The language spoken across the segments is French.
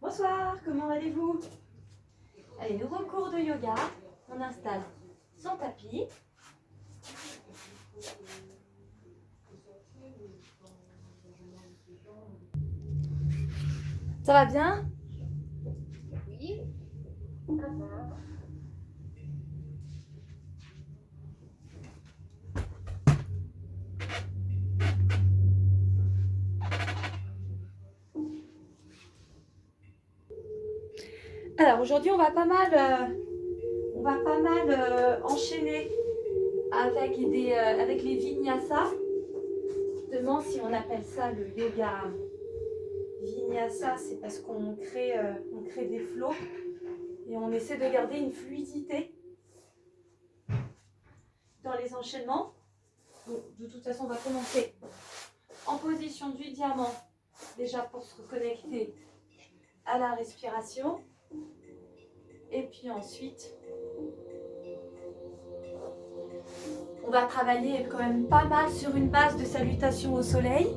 Bonsoir, comment allez-vous? Allez, nouveau cours de yoga. On installe son tapis. Ça va bien? Oui, ça va. Alors aujourd'hui, on va pas mal enchaîner avec les vinyasa. Je me demande si on appelle ça le yoga vinyasa, c'est parce qu'on crée des flots et on essaie de garder une fluidité dans les enchaînements. Donc, de toute façon, on va commencer en position du diamant, déjà pour se reconnecter à la respiration. Et puis ensuite, on va travailler quand même pas mal sur une base de salutation au soleil.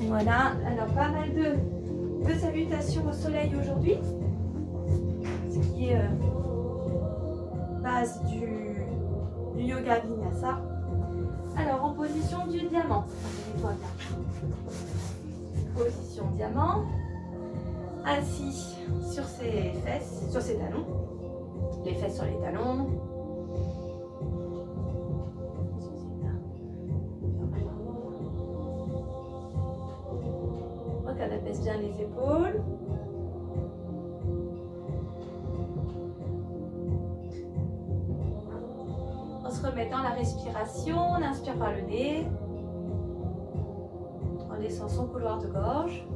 Voilà, alors pas mal de salutations au soleil aujourd'hui, ce qui est base du yoga vinyasa. Alors en position du diamant, toi bien. Position diamant, assis sur ses fesses, sur ses talons, les fesses sur les talons. On abaisse bien les épaules. En se remettant la respiration, on inspire par le nez, en laissant son couloir de gorge.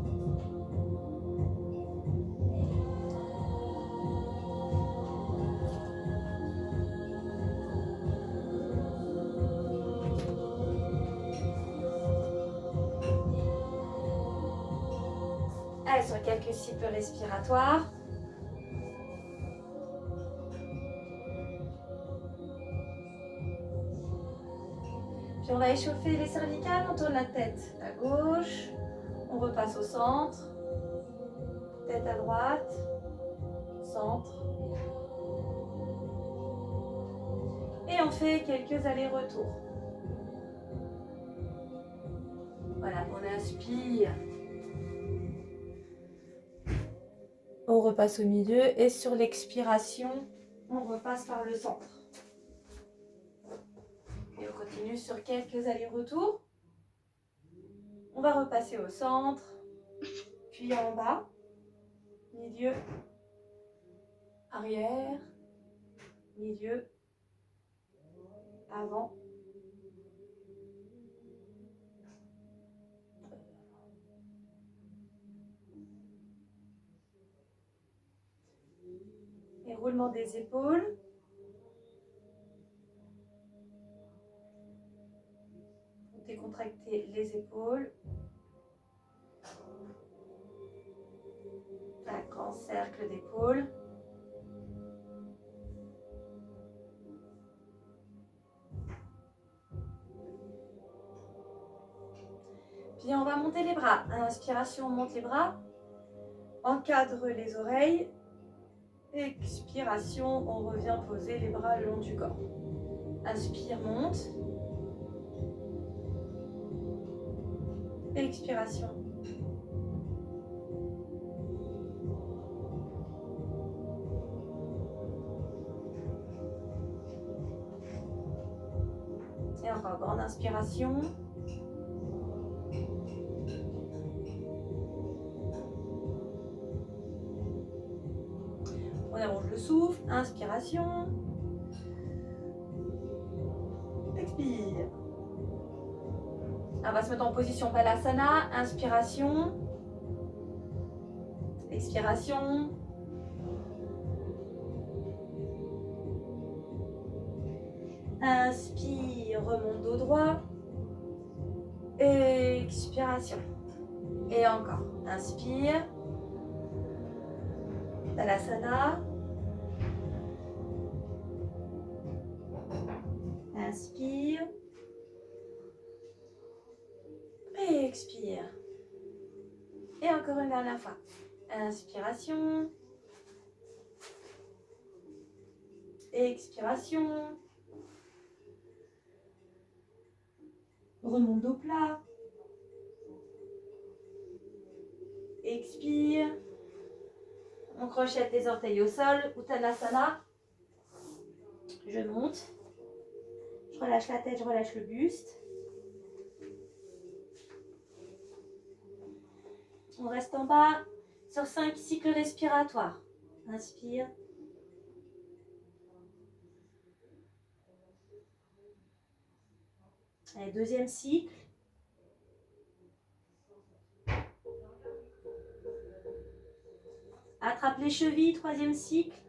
Allez, sur quelques cycles respiratoires. Puis on va échauffer les cervicales, on tourne la tête à gauche, on repasse au centre, tête à droite, centre. Et on fait quelques allers-retours. Voilà, on inspire. On repasse au milieu et sur l'expiration, on repasse par le centre. Et on continue sur quelques allers-retours. On va repasser au centre, puis en bas, milieu, arrière, milieu, avant. Et roulement des épaules. Décontracter les épaules. Un grand cercle d'épaules. Puis on va monter les bras. Inspiration, on monte les bras. Encadre les oreilles. Expiration, on revient poser les bras le long du corps. Inspire, monte. Expiration. Et encore, grande inspiration. On allonge le souffle. Inspiration. Expire. On va se mettre en position Balasana. Inspiration. Expiration. Inspire, remonte dos droit. Expiration. Et encore. Inspire. Balasana. Inspire. Et expire. Et encore une dernière fois. Inspiration. Expiration. Remonte dos plat. Expire. On crochette les orteils au sol. Uttanasana. Je monte. Je relâche la tête, je relâche le buste. On reste en bas sur 5 cycles respiratoires. Inspire. Allez, deuxième cycle. Attrape les chevilles, troisième cycle.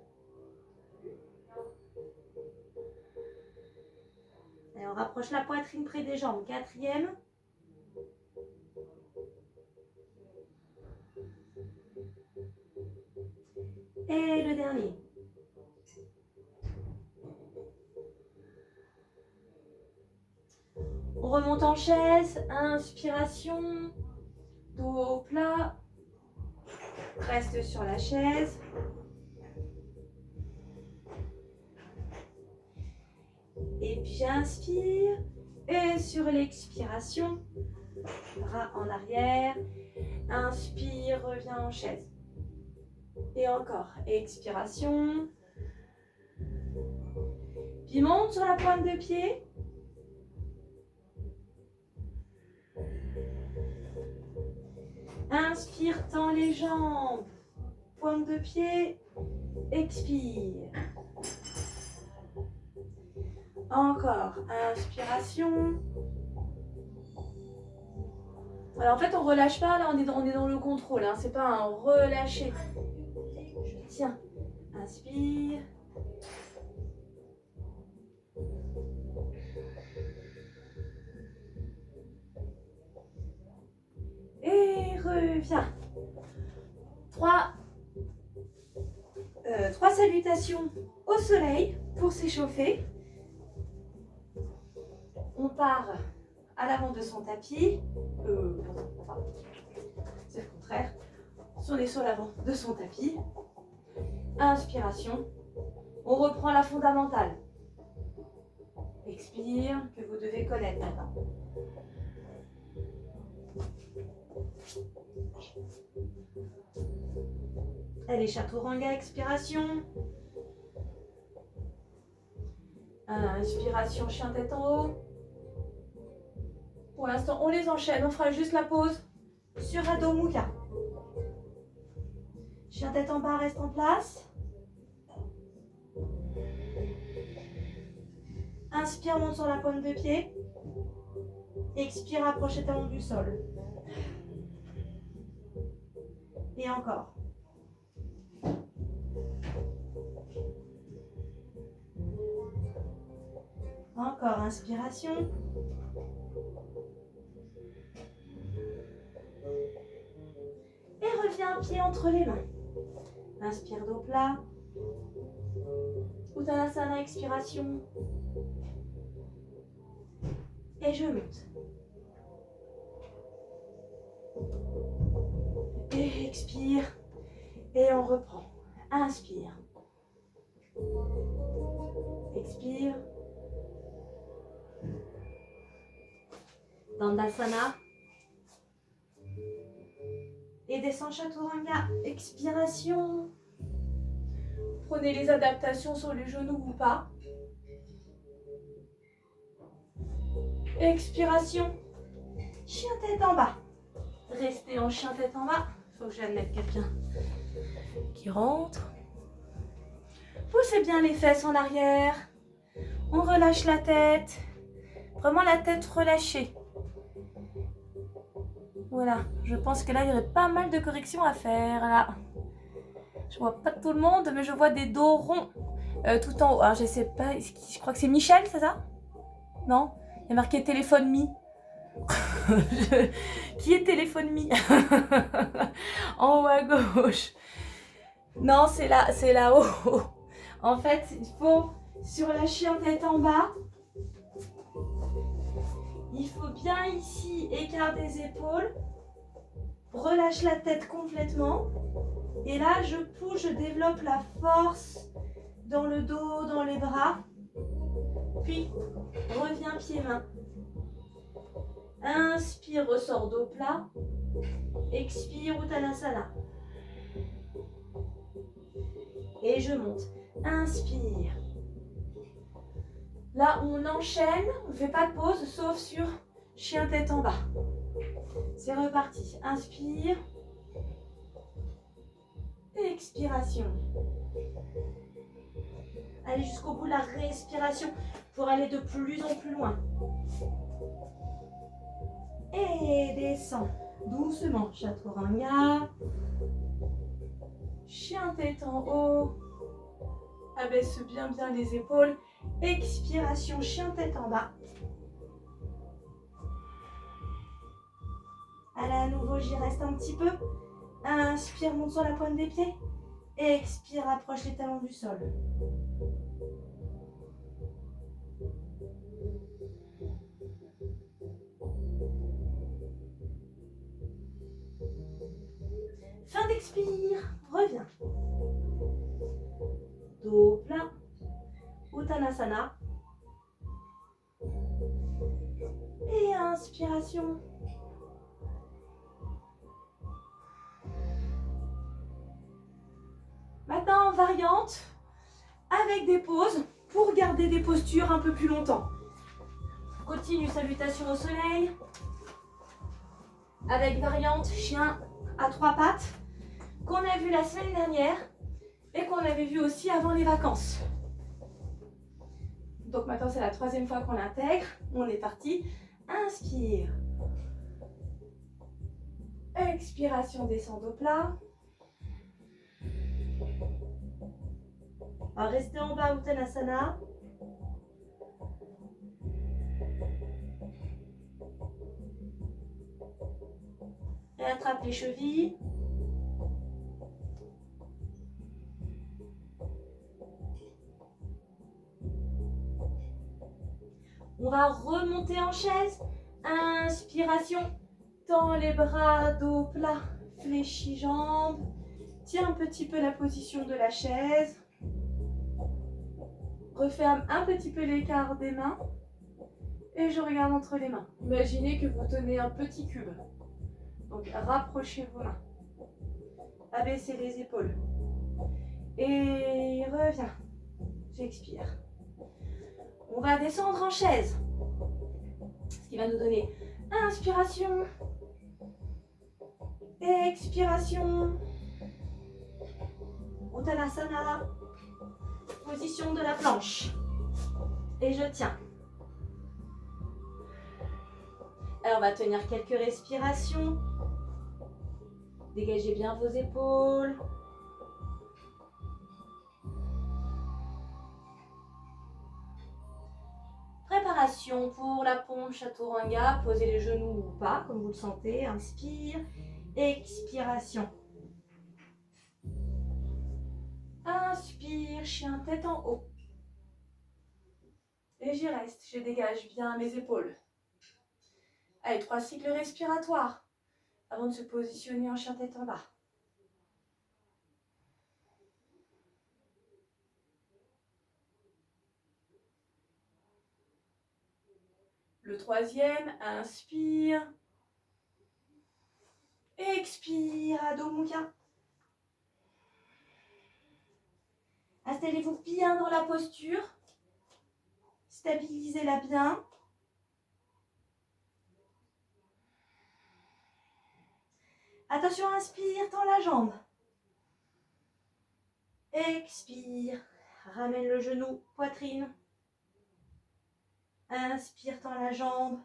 Et on rapproche la poitrine près des jambes, quatrième. Et le dernier. On remonte en chaise, inspiration, dos au plat, reste sur la chaise. Et puis j'inspire, et sur l'expiration, bras en arrière, inspire, reviens en chaise. Et encore, expiration, puis monte sur la pointe de pied. Inspire, tends les jambes, pointe de pied, expire. Encore, inspiration. Alors en fait on relâche pas, là on est dans le contrôle, hein. C'est pas un relâcher. Je tiens, inspire. Et reviens. Trois salutations au soleil pour s'échauffer. On part à l'avant de son tapis. C'est le contraire. On est sur l'avant de son tapis. Inspiration. On reprend la fondamentale. Expire, que vous devez connaître maintenant. Allez, chaturanga, expiration. Inspiration, chien tête en haut. Pour l'instant, on les enchaîne. On fera juste la pause sur Adho Mukha. Chien tête en bas, reste en place. Inspire, monte sur la pointe de pied. Expire, approche les talons du sol. Et encore. Encore, inspiration. Et reviens pied entre les mains. Inspire dos plat. Uttanasana, expiration. Et je monte. Et expire. Et on reprend. Inspire. Expire. Dandasana. Et descend chaturanga. Expiration. Prenez les adaptations sur les genoux ou pas. Expiration. Chien tête en bas. Restez en chien tête en bas. Il faut que j'aille mettre quelqu'un qui rentre. Poussez bien les fesses en arrière. On relâche la tête. Vraiment la tête relâchée. Voilà. Je pense que là, il y aurait pas mal de corrections à faire. Là. Je vois pas tout le monde, mais je vois des dos ronds tout en haut. Alors, je sais pas. Je crois que c'est Michel, c'est ça? Non? Il y a marqué téléphone me. Qui est téléphone me? En haut à gauche. Non, c'est là-haut. En fait, il faut sur la chien tête en bas. Il faut bien ici écart des épaules. Relâche la tête complètement. Et là, je pousse, je développe la force dans le dos, dans les bras. Puis, reviens pieds-mains. Inspire, ressort dos plat. Expire, Uttanasana. Et je monte. Inspire. Là, on enchaîne. On ne fait pas de pause, sauf sur chien tête en bas. C'est reparti. Inspire. Expiration. Allez jusqu'au bout de la respiration pour aller de plus en plus loin. Et descends doucement. Chaturanga. Chien tête en haut. Abaisse bien les épaules. Expiration, chien tête en bas. Allez, à nouveau, j'y reste un petit peu. Inspire, monte sur la pointe des pieds. Expire, approche les talons du sol. Fin d'expire, reviens. Dos plat. Uttanasana. Et inspiration. Maintenant, variante avec des pauses pour garder des postures un peu plus longtemps. Continue, salutation au soleil. Avec variante chien à 3 pattes qu'on a vu la semaine dernière et qu'on avait vu aussi avant les vacances. Donc maintenant, c'est la 3e fois qu'on l'intègre. On est parti. Inspire. Expiration, descend au plat. On va rester en bas, Uttanasana. Et attrape les chevilles. On va remonter en chaise. Inspiration. Tends les bras, dos plat, fléchis jambes. Tiens un petit peu la position de la chaise. Referme un petit peu l'écart des mains. Et je regarde entre les mains. Imaginez que vous tenez un petit cube. Donc rapprochez vos mains. Abaissez les épaules. Et reviens. J'expire. On va descendre en chaise. Ce qui va nous donner inspiration. Expiration. Uttanasana. Position de la planche. Et je tiens. Alors on va tenir quelques respirations. Dégagez bien vos épaules. Préparation pour la pompe chaturanga. Posez les genoux ou pas, comme vous le sentez. Inspire. Expiration. Inspire, chien tête en haut. Et j'y reste. Je dégage bien mes épaules. Allez, 3 cycles respiratoires avant de se positionner en chien tête en bas. Le 3e, inspire. Expire, Adho Mukha. Installez-vous bien dans la posture. Stabilisez-la bien. Attention, inspire, tends la jambe. Expire, ramène le genou, poitrine. Inspire, tends la jambe.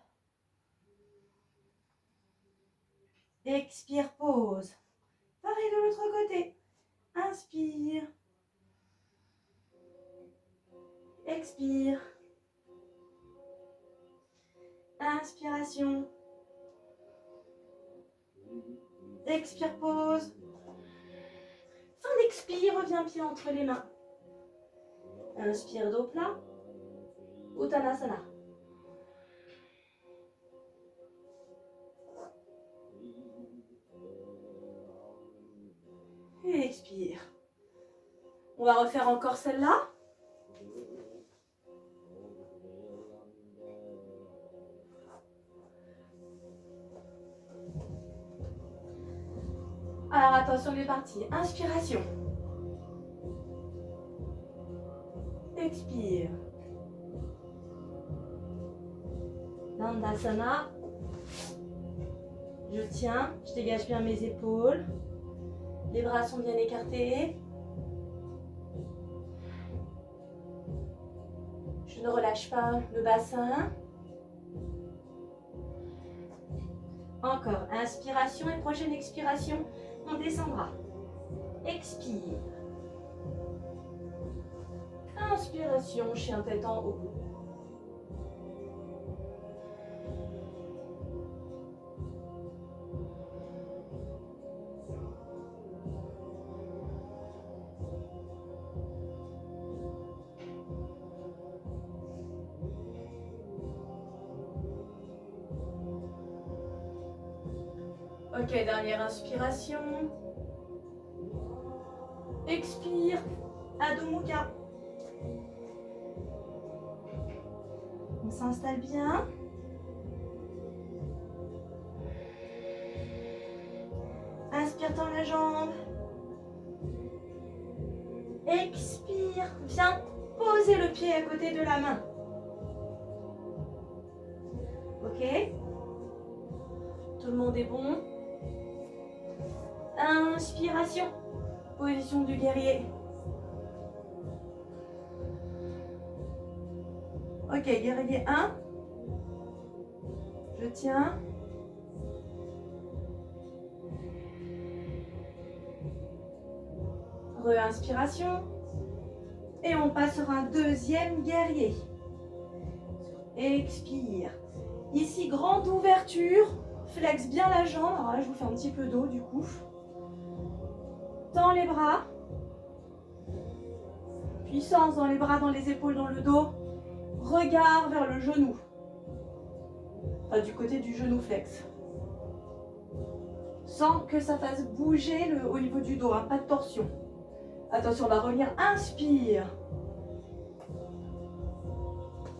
Expire, pause. Pareil de l'autre côté. Inspire. Expire. Inspiration. Expire, pause. Fin d'expire, reviens pied entre les mains. Inspire, dos plat. Uttanasana. Et expire. On va refaire encore celle-là. Alors attention, on est parti. Inspiration. Expire. Dandasana. Je tiens, je dégage bien mes épaules. Les bras sont bien écartés. Je ne relâche pas le bassin. Encore, inspiration et prochaine expiration, on descendra. Expire. Inspiration, chien tête en haut. Ok, dernière inspiration. Expire. Adho Mukha. On s'installe bien. Inspire, tends la jambe. Expire. Viens poser le pied à côté de la main. Ok? Tout le monde est bon. Inspiration. Position du guerrier. Ok, guerrier 1. Je tiens. Re-inspiration. Et on passe sur un deuxième guerrier. Expire. Ici, grande ouverture. Flex bien la jambe. Alors là, je vous fais un petit peu d'eau du coup. Tends les bras. Puissance dans les bras, dans les épaules, dans le dos. Regard vers le genou. Enfin, du côté du genou flex. Sans que ça fasse bouger au niveau du dos, hein, pas de torsion. Attention, on va revenir. Inspire.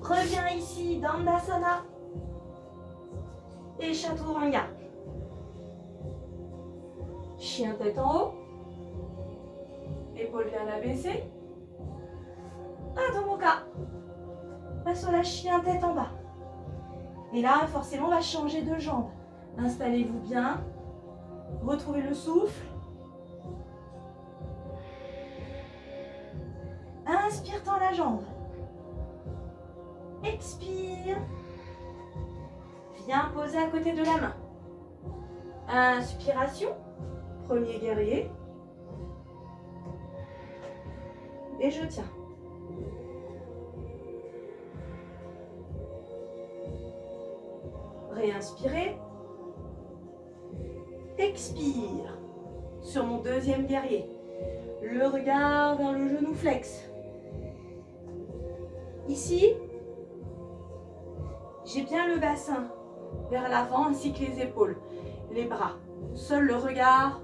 Reviens ici, Dandasana. Et Chaturanga. Chien tête en haut. Épaules bien abaissées. Adho Mukha. Passe sur la chien tête en bas. Et là, forcément, on va changer de jambe. Installez-vous bien. Retrouvez le souffle. Inspire, tends la jambe. Expire. Viens poser à côté de la main. Inspiration. Premier guerrier. Et je tiens. Réinspirez. Expire. Sur mon deuxième guerrier. Le regard vers le genou flex. Ici, j'ai bien le bassin vers l'avant ainsi que les épaules, les bras. Seul le regard.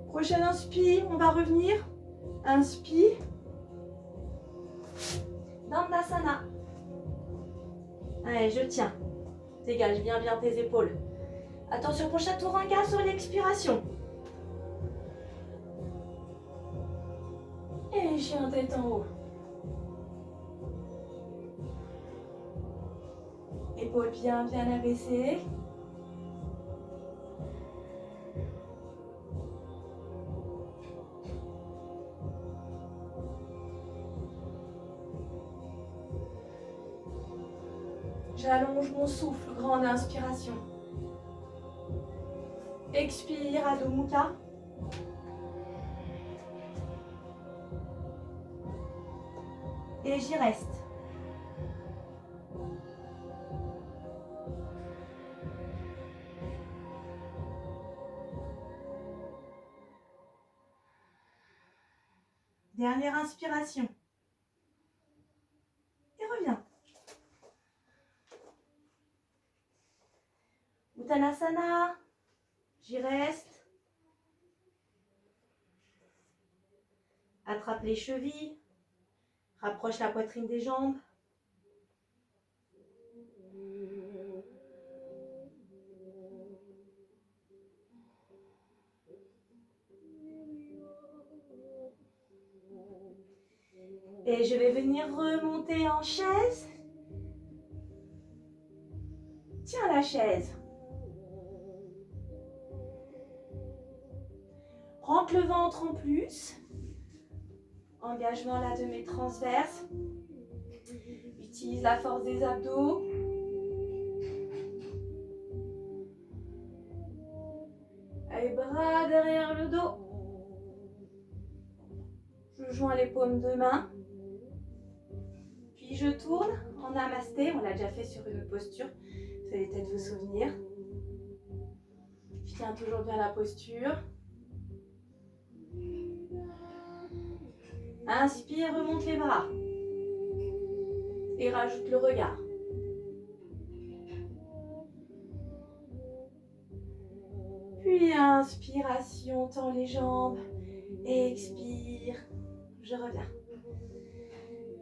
Prochaine inspire, on va revenir. Inspire. Dandasana. Allez, je tiens. Dégage bien tes épaules. Attention pour Chaturanga sur l'expiration. Et chien tête en haut. Épaules bien abaissées. J'allonge mon souffle, grande inspiration. Expire, Adho Mukha. Et j'y reste. Dernière inspiration. Et reviens. Uttanasana. J'y reste. Attrape les chevilles. Rapproche la poitrine des jambes. Et je vais venir remonter en chaise. Tiens la chaise. Rentre le ventre en plus. Engagement là de mes transverses. Utilise la force des abdos. Allez, bras derrière le dos. Je joins les paumes de main. Puis je tourne en namasté. On l'a déjà fait sur une autre posture. Vous allez peut-être vous souvenir. Je tiens toujours bien la posture. Inspire, remonte les bras. Et rajoute le regard. Puis inspiration, tends les jambes. Expire. Je reviens.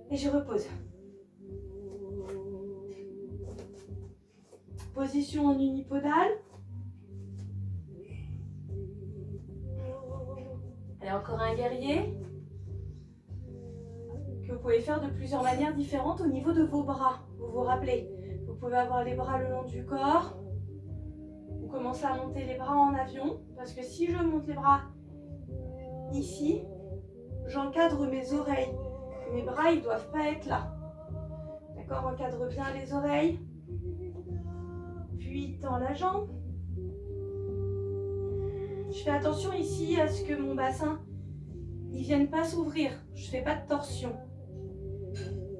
Et je repose. Position en unipodale. Et encore un guerrier. Que vous pouvez faire de plusieurs manières différentes au niveau de vos bras. Vous vous rappelez, vous pouvez avoir les bras le long du corps. Vous commencez à monter les bras en avion. Parce que si je monte les bras ici, j'encadre mes oreilles. Mes bras, ils ne doivent pas être là. D'accord, encadre bien les oreilles. Puis tends la jambe. Je fais attention ici à ce que mon bassin ne vienne pas s'ouvrir. Je ne fais pas de torsion.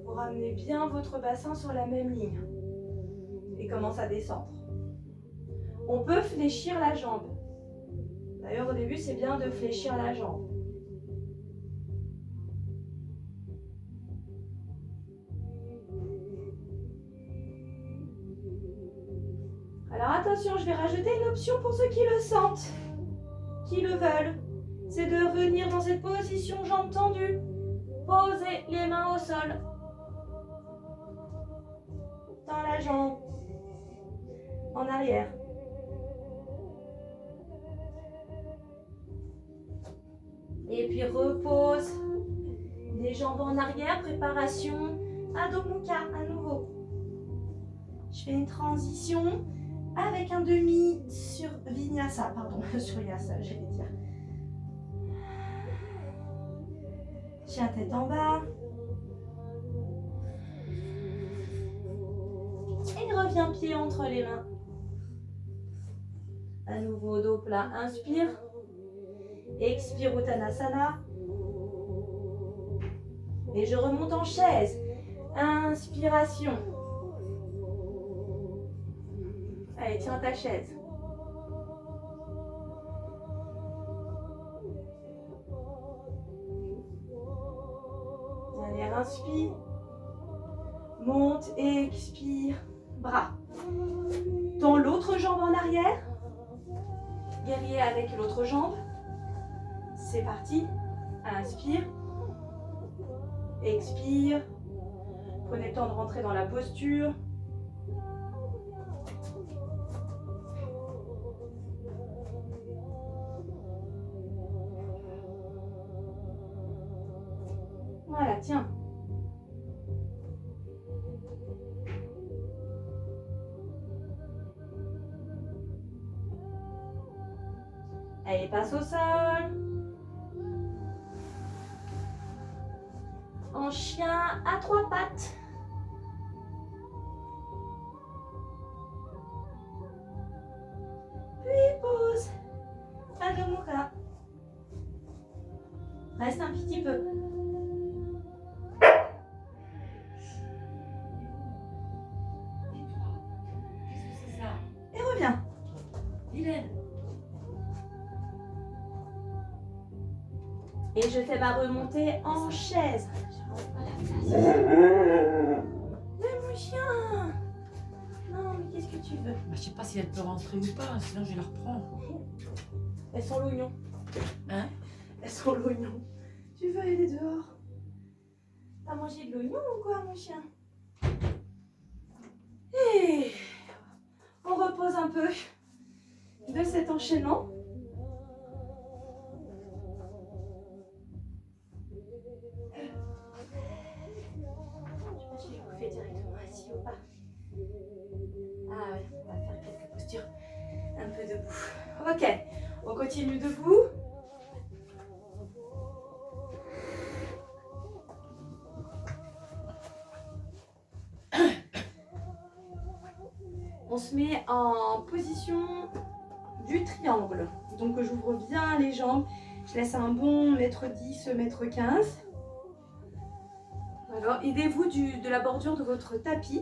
Vous ramenez bien votre bassin sur la même ligne. Et commence à descendre. On peut fléchir la jambe. D'ailleurs, au début, c'est bien de fléchir la jambe. Alors attention, je vais rajouter une option pour ceux qui le sentent, qui le veulent. C'est de revenir dans cette position jambes tendues. Posez les mains au sol. Dans la jambe. En arrière. Et puis repose. Les jambes en arrière. Préparation. Adho Mukha à nouveau. Je fais une transition avec un demi sur Vinyasa. Pardon, sur Yasa, j'allais dire. Chien tête en bas. Et reviens pied entre les mains. À nouveau dos plat, inspire. Expire Uttanasana. Et je remonte en chaise. Inspiration. Allez, tiens ta chaise. Allez, inspire. Monte et expire. Bras. Tends l'autre jambe en arrière. Guerrier avec l'autre jambe. C'est parti. Inspire. Expire. Prenez le temps de rentrer dans la posture. Voilà, tiens. Allez, passe au sol. En chien à 3 pattes. Puis pose. Adho Mukha. Reste un petit peu. Et reviens. Vilaine. Et je fais ma remontée en chaise. Mais mon chien. Non, mais qu'est-ce que tu veux? Bah, je sais pas si elle peut rentrer ou pas, sinon je la reprends. Elles sont l'oignon. Hein? Elles sont l'oignon. Tu veux aller dehors? T'as mangé de l'oignon ou quoi, mon chien? Et on repose un peu de cet enchaînement. Je sais pas si je vous fais directement assis ou pas. Ah ouais, on va faire quelques postures un peu debout. Ok, on continue debout. On se met en position du triangle. Donc j'ouvre bien les jambes. Je laisse un bon mètre 10, mètre 15. Alors, aidez-vous de la bordure de votre tapis.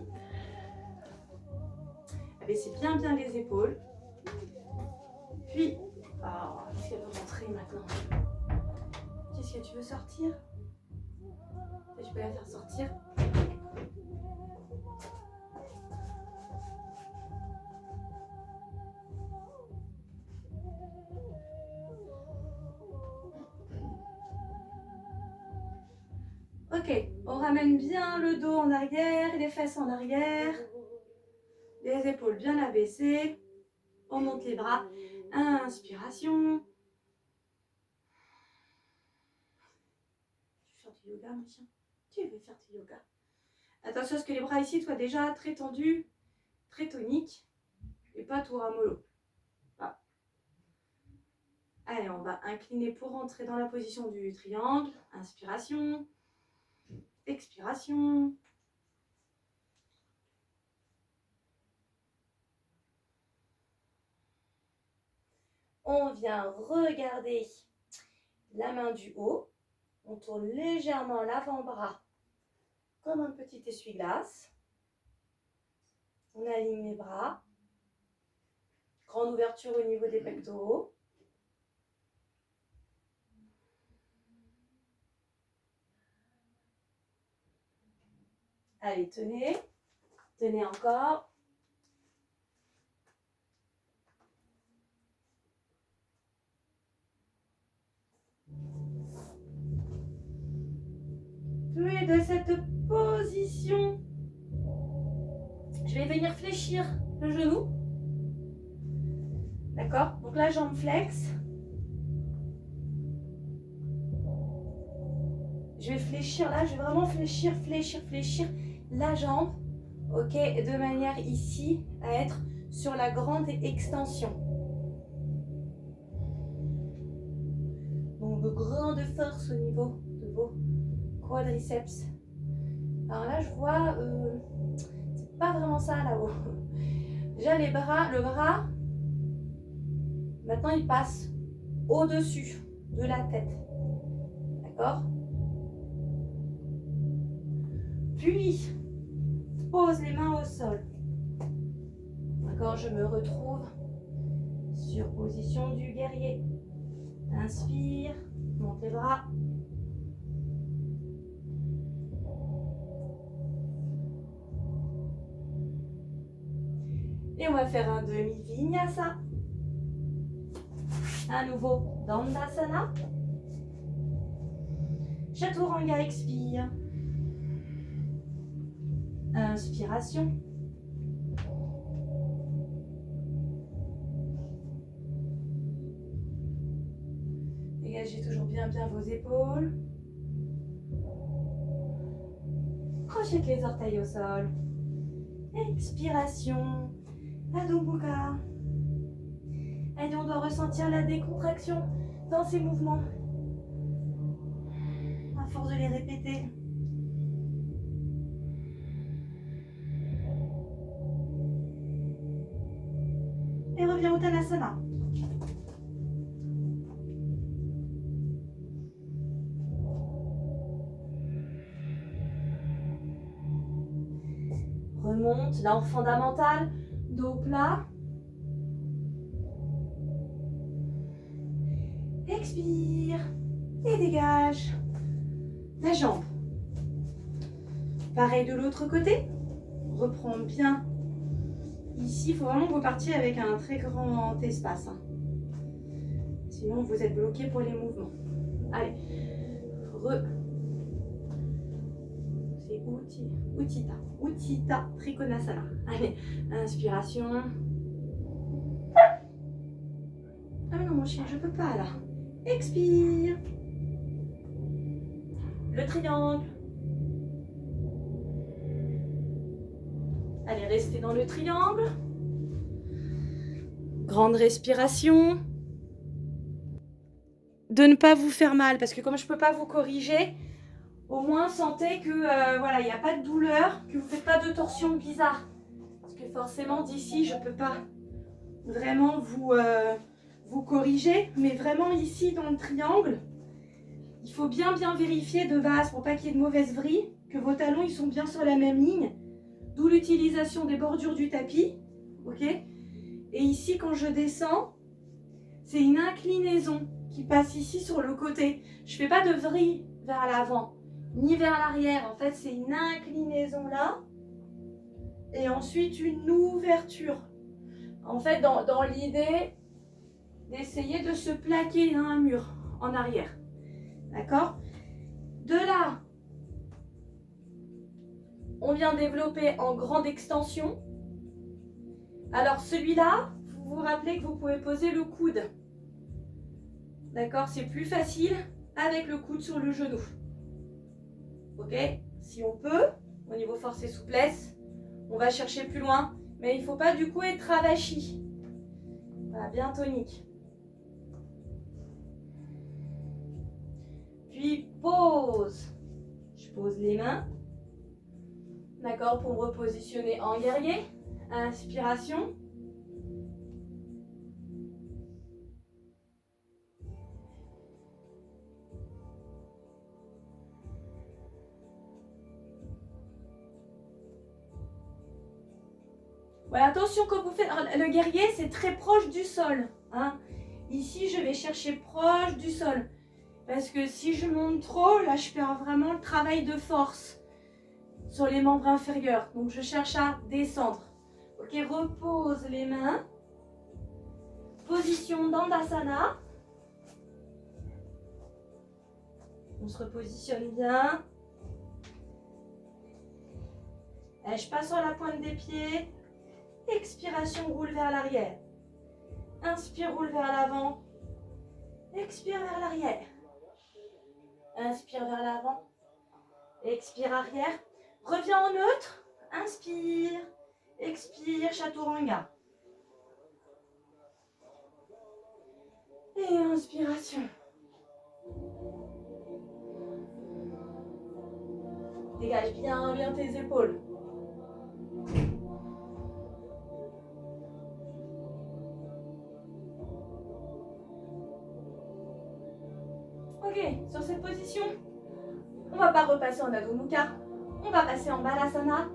Abaissez bien les épaules. Puis, qu'est-ce qu'elle veut rentrer maintenant? Qu'est-ce que tu veux sortir? Je peux la faire sortir. Ok, on ramène bien le dos en arrière, les fesses en arrière, les épaules bien abaissées. On monte les bras. Inspiration. Tu veux faire du yoga, mon chien? Tu veux faire du yoga? Attention à ce que les bras ici soient déjà très tendus, très toniques et pas tout ramollo. Ah. Allez, on va incliner pour rentrer dans la position du triangle. Inspiration. Expiration. On vient regarder la main du haut. On tourne légèrement l'avant-bras comme un petit essuie-glace. On aligne les bras. Grande ouverture au niveau des pectoraux. Allez, tenez. Tenez encore. Puis de cette position, je vais venir fléchir le genou. D'accord? Donc la jambe flex. Je vais fléchir là, je vais vraiment fléchir la jambe. Ok? De manière ici à être sur la grande extension. Donc de grande force au niveau de vos quadriceps. Alors là, je vois, c'est pas vraiment ça là-haut. Déjà le bras, maintenant il passe au-dessus de la tête. D'accord? Puis, pose les mains au sol. D'accord? Je me retrouve sur position du guerrier. Inspire, monte les bras. Et on va faire un demi-vinyasa. À nouveau, Dandasana. Chaturanga, expire. Inspiration. Dégagez toujours bien vos épaules. Crochette les orteils au sol. Expiration. Adho Mukha. Allez, on doit ressentir la décontraction dans ces mouvements. À force de les répéter. Et reviens au Uttanasana. Remonte, là en fondamental, dos plat. Expire et dégage la jambe. Pareil de l'autre côté. Reprends bien ici, il faut vraiment que vous partiez avec un très grand espace. Hein. Sinon, vous êtes bloqué pour les mouvements. Allez. C'est Utthita Trikonasana. Allez, inspiration. Ah mais non, mon chien, je peux pas là. Expire. Le triangle. Allez, restez dans le triangle. Grande respiration. De ne pas vous faire mal, parce que comme je ne peux pas vous corriger, au moins sentez que voilà, il n'y a pas de douleur, que vous ne faites pas de torsion bizarre. Parce que forcément d'ici, je ne peux pas vraiment vous corriger, mais vraiment ici dans le triangle, il faut bien vérifier de base pour pas qu'il y ait de mauvaise vrille, que vos talons ils sont bien sur la même ligne, d'où l'utilisation des bordures du tapis, ok. Et ici quand je descends, c'est une inclinaison qui passe ici sur le côté. Je fais pas de vrille vers l'avant, ni vers l'arrière. En fait, c'est une inclinaison là, et ensuite une ouverture. En fait, dans l'idée d'essayer de se plaquer dans un mur en arrière. D'accord? De là, on vient développer en grande extension. Alors celui-là, vous vous rappelez que vous pouvez poser le coude. D'accord? C'est plus facile avec le coude sur le genou. Ok? Si on peut, au niveau force et souplesse, on va chercher plus loin. Mais il ne faut pas du coup être avachi. Voilà, bien tonique. Puis pause. Je pose les mains. D'accord? Pour me repositionner en guerrier. Inspiration. Voilà, attention quand vous faites le guerrier, c'est très proche du sol. Hein. Ici, je vais chercher proche du sol. Parce que si je monte trop, là, je perds vraiment le travail de force sur les membres inférieurs. Donc, je cherche à descendre. Ok, repose les mains. Position Dandasana. On se repositionne bien. Et je passe sur la pointe des pieds. Expiration, roule vers l'arrière. Inspire, roule vers l'avant. Expire vers l'arrière. Inspire vers l'avant. Expire arrière. Reviens en neutre. Inspire. Expire, chaturanga. Et inspiration. Dégage bien tes épaules. Ok, sur cette position, on ne va pas repasser en Adho Mukha. On va passer en Balasana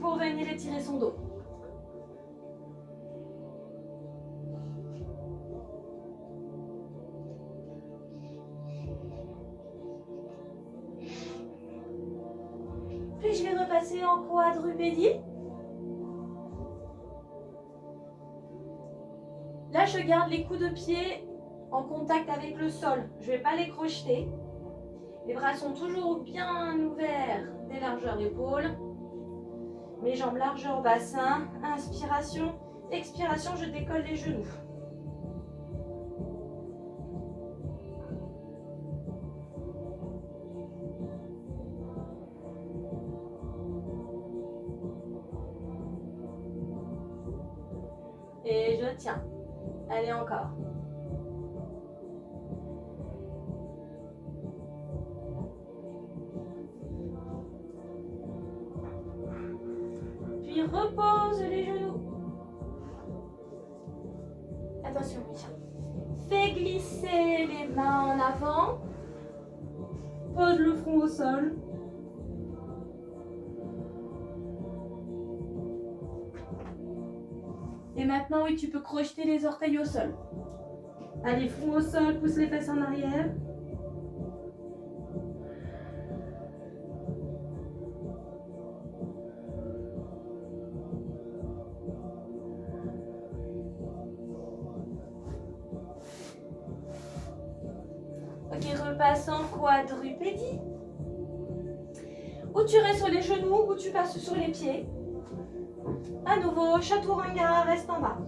pour venir étirer son dos. Puis je vais repasser en quadrupédie. Là, je garde les coups de pied en contact avec le sol. Je ne vais pas les crocheter. Les bras sont toujours bien ouverts des largeurs épaules. Mes jambes largeur bassin. Inspiration. Expiration, je décolle les genoux. Et je tiens. Allez, encore. Puis repose les genoux. Attention, Micha. Fais glisser les mains en avant. Pose le front au sol. Et maintenant, oui, tu peux crocheter les orteils au sol. Allez, front au sol, pousse les fesses en arrière. repasses en quadrupédie. Ou tu restes sur les genoux, ou tu passes sur les pieds. À nouveau, chaturanga, reste en bas.